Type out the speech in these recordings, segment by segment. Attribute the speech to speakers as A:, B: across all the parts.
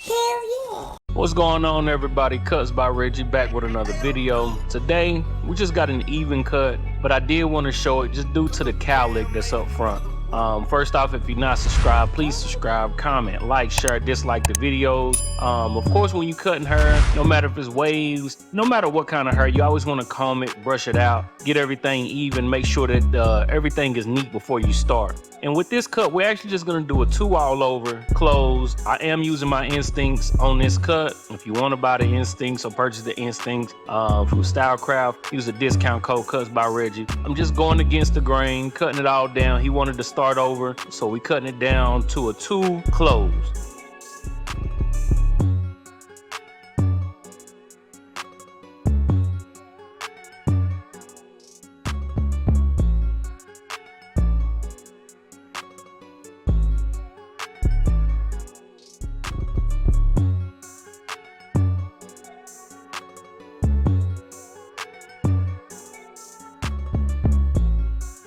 A: Hell yeah.
B: What's going on, everybody? Cuts by Reggie back with another video. Today we just got an even cut, but I did want to show it just due to the cowlick that's up front. First off, if you're not subscribed, please subscribe, comment, like, share, dislike the videos. Of course, when you cutting hair, no matter if it's waves, no matter what kind of hair, you always want to comb it, brush it out, get everything even, make sure that everything is neat before you start. And with this cut, we're actually just gonna do a 2 all over close. I am using my instincts on this cut. If you want to buy the instincts or purchase the instincts from Stylecraft, use the discount code Cuts by Reggie. I'm just going against the grain, cutting it all down. He wanted to start over, so we cutting it down to a 2 close.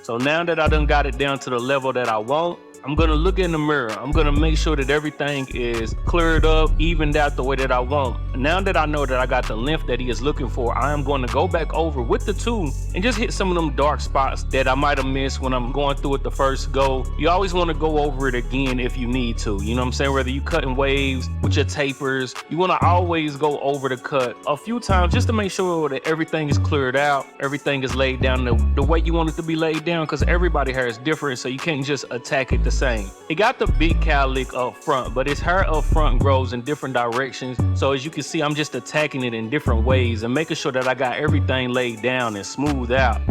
B: So now that I done got it down to the level that I want, I'm gonna look in the mirror. I'm gonna make sure that everything is cleared up, evened out the way that I want. Now that I know that I got the length that he is looking for, I am going to go back over with the 2 and just hit some of them dark spots that I might have missed when I'm going through it the first go. You always want to go over it again if you need to. You know what I'm saying? Whether you cutting waves with your tapers, you want to always go over the cut a few times just to make sure that everything is cleared out, everything is laid down the way you want it to be laid down, because everybody hair is different, so you can't just attack it the same. It got the big cowlick up front, but his hair up front grows in different directions. So as you can see, I'm just attacking it in different ways and making sure that I got everything laid down and smoothed out.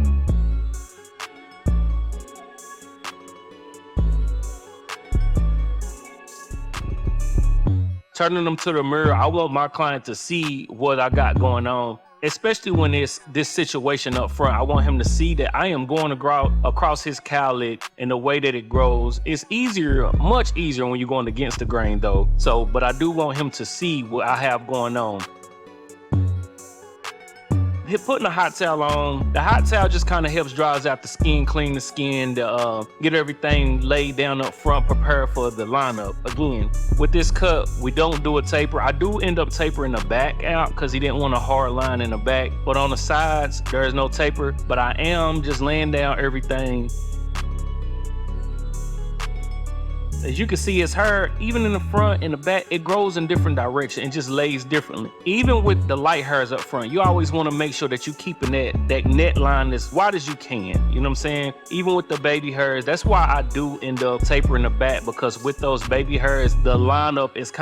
B: Turning them to the mirror, I want my client to see what I got going on. Especially when it's this situation up front, I want him to see that I am going to grow across his cowlick in the way that it grows. It's easier, much easier when you're going against the grain though. But I do want him to see what I have going on. Putting a hot towel on, the hot towel just kind of helps dries out the skin, clean the skin, to get everything laid down up front, prepare for the lineup. Again, with this cut, we don't do a taper. I do end up tapering the back out because he didn't want a hard line in the back, but on the sides, there is no taper, but I am just laying down everything. As you can see, his hair, even in the front and the back, it grows in different directions and just lays differently. Even with the light hairs up front, you always want to make sure that you're keeping that net line as wide as you can. You know what I'm saying? Even with the baby hairs, that's why I do end up tapering the back, because with those baby hairs, the lineup is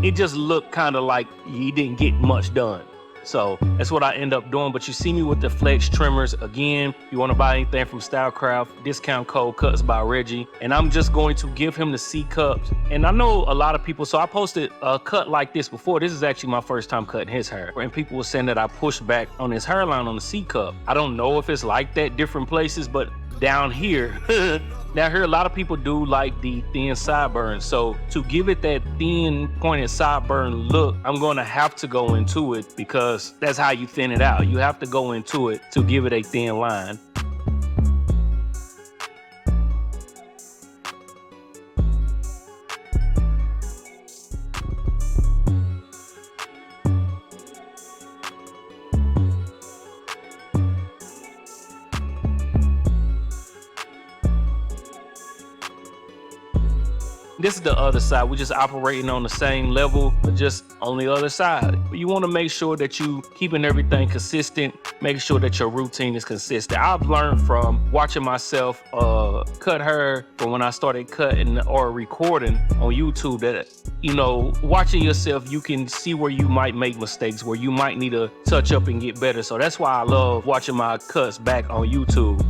B: it just looked kind of like you didn't get much done. So that's what I end up doing. But you see me with the flex trimmers. Again, you want to buy anything from Stylecraft, discount code Cuts by Reggie. And I'm just going to give him the C cups. And I know a lot of people, so I posted a cut like this before. This is actually my first time cutting his hair. And people were saying that I pushed back on his hairline on the C cup. I don't know if it's like that different places, but down here, a lot of people do like the thin sideburns. So to give it that thin pointed sideburn look, I'm going to have to go into it, because that's how you thin it out. You have to go into it to give it a thin line. This is the other side. We're just operating on the same level, but just on the other side. But you want to make sure that you keeping everything consistent, making sure that your routine is consistent. I've learned from watching myself cut hair from when I started cutting or recording on YouTube that, you know, watching yourself, you can see where you might make mistakes, where you might need to touch up and get better. So that's why I love watching my cuts back on YouTube.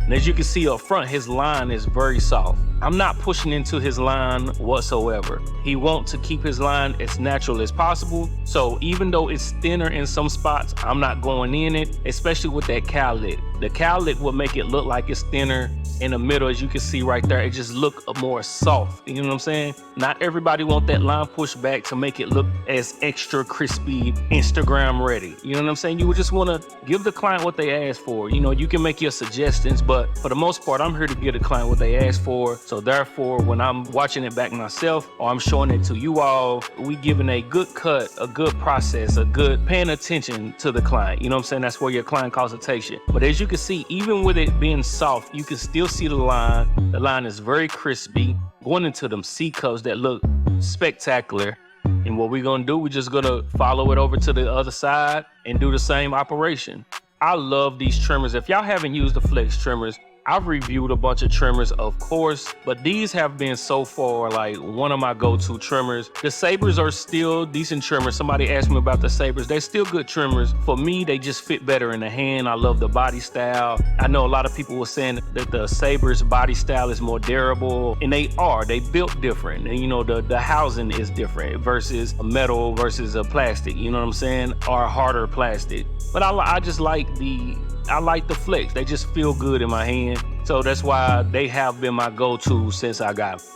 B: And as you can see up front, his line is very soft. I'm not pushing into his line whatsoever. He wants to keep his line as natural as possible. So even though it's thinner in some spots, I'm not going in it, especially with that cowlick. The cowlick will make it look like it's thinner in the middle. As you can see right there, it just look more soft. You know what I'm saying? Not everybody want that line pushed back to make it look as extra crispy, Instagram ready. You know what I'm saying? You would just want to give the client what they ask for. You know, you can make your suggestions, but for the most part, I'm here to give the client what they ask for. So therefore, when I'm watching it back myself or I'm showing it to you all, we giving a good cut, a good process, a good paying attention to the client. You know what I'm saying? That's where your client consultation. But as you can see, even with it being soft, you can still see the line. The line is very crispy, going into them C cups that look spectacular. And what we're gonna do, we're just gonna follow it over to the other side and do the same operation. I love these trimmers. If y'all haven't used the flex trimmers, I've reviewed a bunch of trimmers, of course, but these have been so far like one of my go-to trimmers. The sabers are still decent trimmers. Somebody asked me about the sabers. They're still good trimmers. For me, they just fit better in the hand. I love the body style. I know a lot of people were saying that the sabers body style is more durable, and they are. They built different. And you know, the housing is different versus a metal versus a plastic, you know what I'm saying? Or a harder plastic. But I just like the flex. They just feel good in my hand. So that's why they have been my go-to since I got them.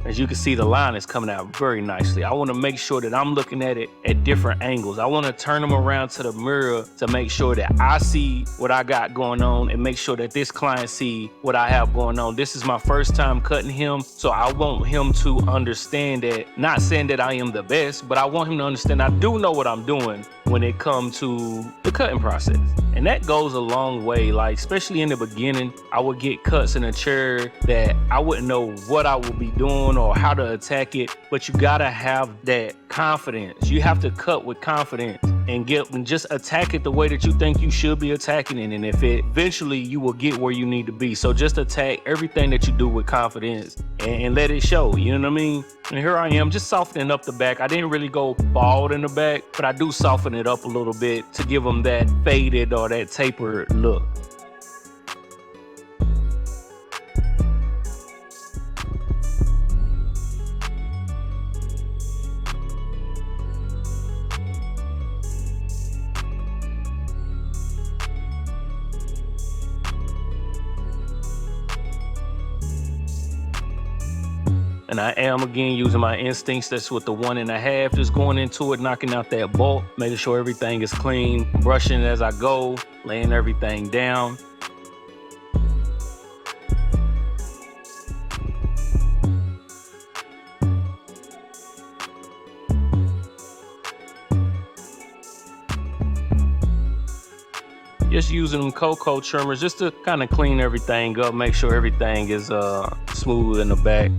B: As you can see, the line is coming out very nicely. I want to make sure that I'm looking at it at different angles. I want to turn them around to the mirror to make sure that I see what I got going on and make sure that this client see what I have going on. This is my first time cutting him, so I want him to understand that, not saying that I am the best, but I want him to understand I do know what I'm doing when it comes to the cutting process. And that goes a long way. Like, especially in the beginning, I would get cuts in a chair that I wouldn't know what I would be doing or how to attack it, but you gotta have that confidence. You have to cut with confidence and just attack it the way that you think you should be attacking it. And if it eventually you will get where you need to be. So just attack everything that you do with confidence and let it show, you know what I mean? And here I am just softening up the back. I didn't really go bald in the back, but I do soften it up a little bit to give them that faded or that tapered look. And I am again using my instincts. That's with the 1.5, just going into it, knocking out that bulk, making sure everything is clean, brushing as I go, laying everything down. Just using them cocoa trimmers just to kind of clean everything up, make sure everything is smooth in the back.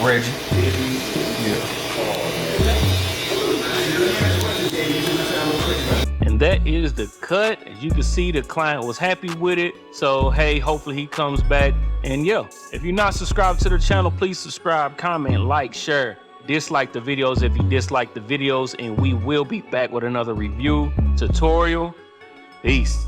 A: Reggie.
B: And that is the cut. As you can see, the client was happy with it. So, hey, hopefully he comes back. And yeah, if you're not subscribed to the channel, please subscribe, comment, like, share. Dislike the videos if you dislike the videos. And we will be back with another review tutorial. Peace.